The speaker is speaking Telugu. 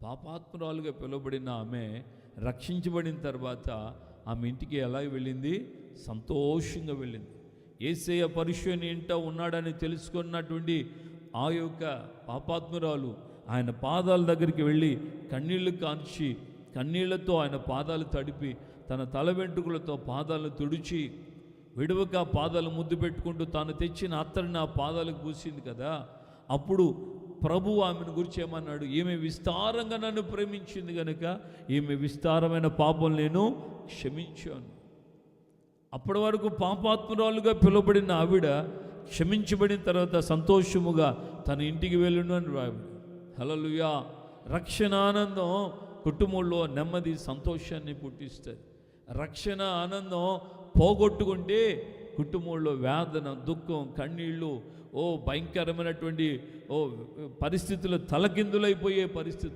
పాపాత్మురాలుగా పిలువబడిన ఆమె రక్షించబడిన తర్వాత ఆమె ఇంటికి ఎలా వెళ్ళింది? సంతోషంగా వెళ్ళింది. యేసయ్య పరిశుని ఇంట ఉన్నాడని తెలుసుకున్నటువంటి ఆ యొక్క పాపాత్మురాలు ఆయన పాదాల దగ్గరికి వెళ్ళి కన్నీళ్లు కాంచి కన్నీళ్లతో ఆయన పాదాలు తడిపి తన తల వెంట్రుకలతో పాదాలను తుడిచి విడవక పాదాలు ముద్దు పెట్టుకుంటూ తాను తెచ్చిన అత్తరిని ఆ పాదాలకు పూసింది కదా. అప్పుడు ప్రభువు ఆమెను గురించి ఏమన్నాడు? ఈమె విస్తారంగా నన్ను ప్రేమించింది కనుక ఈమె విస్తారమైన పాపం నేను క్షమించాను. అప్పటి వరకు పాపాత్మురాలుగా పిలువబడిన ఆవిడ క్షమించబడిన తర్వాత సంతోషముగా తన ఇంటికి వెళ్ళును అని రావిడ. హల్లెలూయా. రక్షణ ఆనందం కుటుంబంలో నెమ్మది సంతోషాన్ని పుట్టిస్తుంది. రక్షణ ఆనందం పోగొట్టుకుంటే కుటుంబంలో వేదన, దుఃఖం, కన్నీళ్ళు, భయంకరమైనటువంటి పరిస్థితులు తలకిందులైపోయే పరిస్థితి.